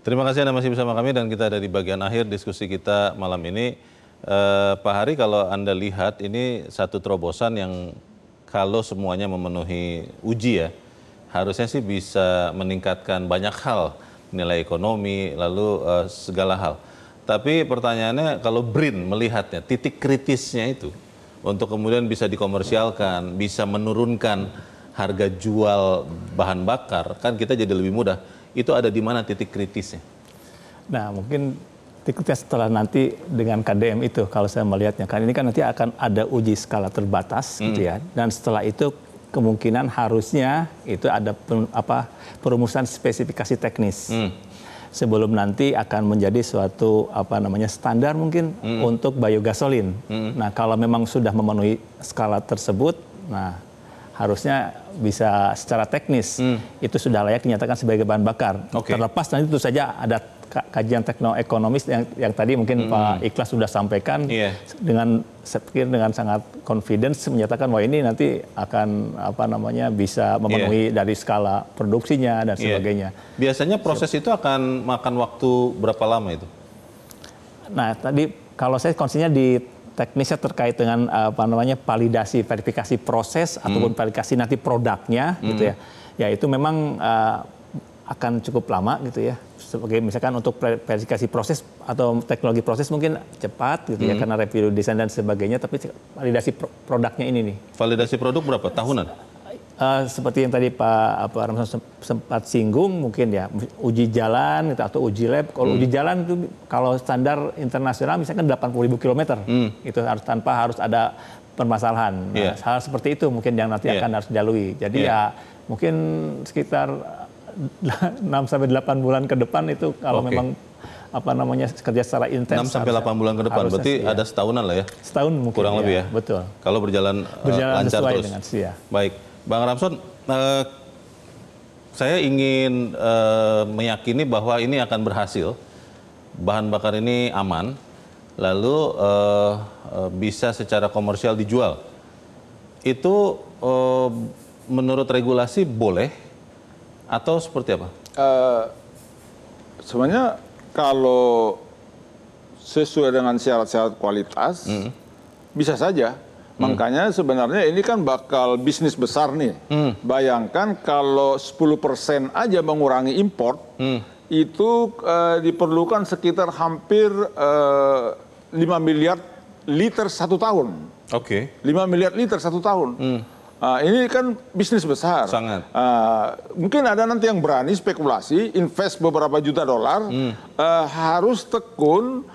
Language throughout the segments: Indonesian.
Terima kasih Anda masih bersama kami dan kita ada di bagian akhir diskusi kita malam ini. Pak Hari, kalau Anda lihat ini satu terobosan yang kalau semuanya memenuhi uji ya, harusnya sih bisa meningkatkan banyak hal, nilai ekonomi, lalu segala hal. Tapi pertanyaannya kalau BRIN melihatnya, titik kritisnya itu untuk kemudian bisa dikomersialkan, bisa menurunkan harga jual bahan bakar, kan kita jadi lebih mudah. Itu ada di mana titik kritisnya? Nah, mungkin titik kritis setelah nanti dengan KDM itu, kalau saya melihatnya, kan ini kan nanti akan ada uji skala terbatas, gitu ya. Dan setelah itu kemungkinan harusnya itu ada perumusan spesifikasi teknis. Sebelum nanti akan menjadi suatu standar mungkin untuk biogasolin. Nah, kalau memang sudah memenuhi skala tersebut, nah harusnya bisa secara teknis itu sudah layak dinyatakan sebagai bahan bakar. Terlepas nanti tentu saja ada kajian teknoekonomis yang tadi mungkin Pak Ikhlas sudah sampaikan dengan saya pikir dengan sangat confidence menyatakan bahwa ini nanti akan bisa memenuhi dari skala produksinya dan sebagainya. Biasanya proses itu akan makan waktu berapa lama itu? Nah, tadi kalau saya konsepnya di teknisnya terkait dengan validasi, verifikasi proses ataupun verifikasi nanti produknya gitu ya. Ya itu memang akan cukup lama gitu ya. Sebagai misalkan untuk verifikasi proses atau teknologi proses mungkin cepat gitu ya karena review desain dan sebagainya, tapi validasi produknya ini nih. Validasi produk berapa tahunan? Seperti yang tadi Pak Ramson sempat singgung mungkin ya, uji jalan gitu, atau uji lab. Kalau uji jalan itu kalau standar internasional misalkan 80.000 km itu harus ada permasalahan. Nah, hal seperti itu mungkin yang nanti akan harus dilalui. Jadi ya mungkin sekitar 6-8 bulan ke depan itu kalau memang kerja secara intens. 6-8 bulan ke depan, berarti ada setahunan lah ya? Setahun mungkin. Kurang lebih ya? Betul. Kalau berjalan lancar sesuai terus. Dengan Baik, Bang Ramson, saya ingin meyakini bahwa ini akan berhasil, bahan bakar ini aman, lalu bisa secara komersial dijual. Itu menurut regulasi boleh atau seperti apa? Sebenarnya kalau sesuai dengan syarat-syarat kualitas, bisa saja. Makanya sebenarnya ini kan bakal bisnis besar nih. Bayangkan kalau 10% aja mengurangi import, itu diperlukan sekitar hampir 5 miliar liter satu tahun. 5 miliar liter satu tahun. Ini kan bisnis besar. Sangat. Mungkin ada nanti yang berani spekulasi, invest beberapa juta dolar, harus tekun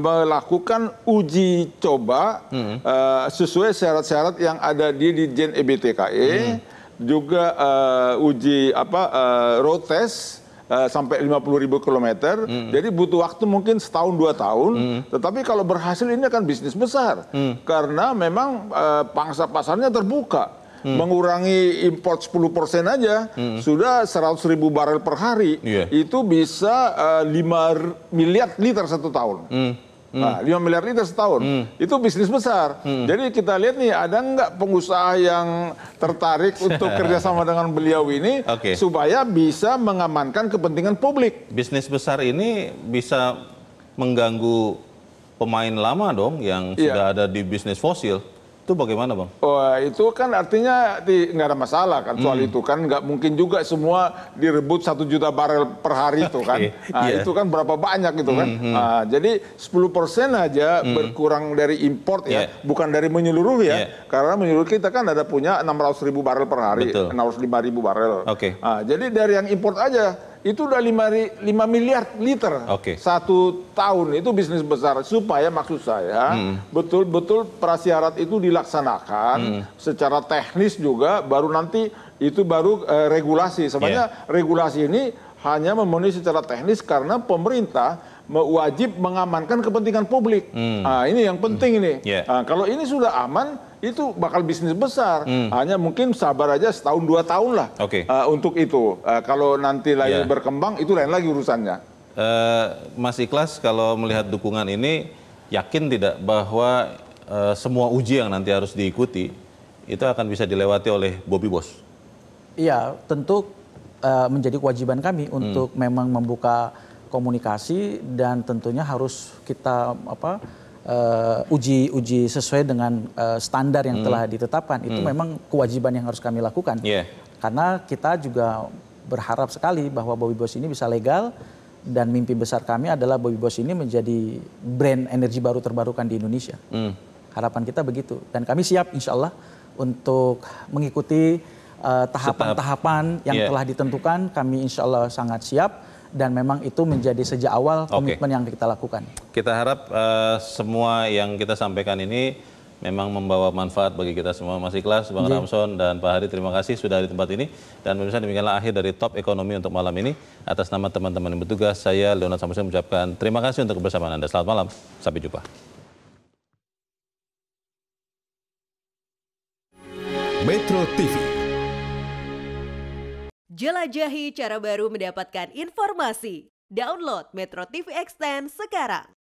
melakukan uji coba sesuai syarat-syarat yang ada di Dirjen EBTKE, juga uji road test sampai 50.000 kilometer. Jadi butuh waktu mungkin setahun 2 tahun. Tetapi kalau berhasil ini akan bisnis besar karena memang pangsa pasarnya terbuka. Mengurangi import 10% aja sudah 100.000 barel per hari. Itu bisa 5 miliar liter satu tahun. 5 miliar liter setahun. Itu bisnis besar. Jadi kita lihat nih, ada nggak pengusaha yang tertarik untuk kerjasama dengan beliau ini supaya bisa mengamankan kepentingan publik. Bisnis besar ini bisa mengganggu pemain lama dong yang sudah ada di bisnis fosil. Itu bagaimana, Bang? Itu kan artinya nggak ada masalah kan soal itu kan, nggak mungkin juga semua direbut 1 juta barel per hari itu kan. Itu kan berapa banyak gitu kan. Jadi 10% aja berkurang dari import ya, bukan dari menyeluruh ya. Karena menyeluruh kita kan ada punya 600.000 barel per hari, 605.000 barel. Jadi dari yang import aja itu udah 5 miliar liter satu tahun. Itu bisnis besar, supaya maksud saya betul-betul prasyarat itu dilaksanakan secara teknis juga, baru nanti itu baru regulasi. Sebenarnya regulasi ini hanya memenuhi secara teknis karena pemerintah wajib mengamankan kepentingan publik. Ini yang penting ini. Kalau ini sudah aman, itu bakal bisnis besar. Hanya mungkin sabar aja setahun 2 tahun lah untuk itu. Kalau nanti lagi berkembang, itu lain lagi urusannya. Mas Ikhlas, kalau melihat dukungan ini, yakin tidak bahwa semua uji yang nanti harus diikuti itu akan bisa dilewati oleh Bobby Boss? Iya, tentu menjadi kewajiban kami untuk memang membuka komunikasi dan tentunya harus kita uji sesuai dengan standar yang telah ditetapkan. Itu memang kewajiban yang harus kami lakukan. Karena kita juga berharap sekali bahwa Bobby Boss ini bisa legal, dan mimpi besar kami adalah Bobby Boss ini menjadi brand energi baru terbarukan di Indonesia. Harapan kita begitu, dan kami siap insya Allah untuk mengikuti tahapan-tahapan yang telah ditentukan. Kami insya Allah sangat siap, dan memang itu menjadi sejak awal komitmen yang kita lakukan. Kita harap semua yang kita sampaikan ini memang membawa manfaat bagi kita semua. Mas Ikhlas, Bang Ramson, dan Pak Hari, terima kasih sudah di tempat ini. Dan pemirsa, demikianlah akhir dari Top Ekonomi untuk malam ini. Atas nama teman-teman yang bertugas, saya Leonard Samuel mengucapkan terima kasih untuk kebersamaan Anda. Selamat malam, sampai jumpa. Metro TV. Jelajahi cara baru mendapatkan informasi. Download Metro TV Extend sekarang.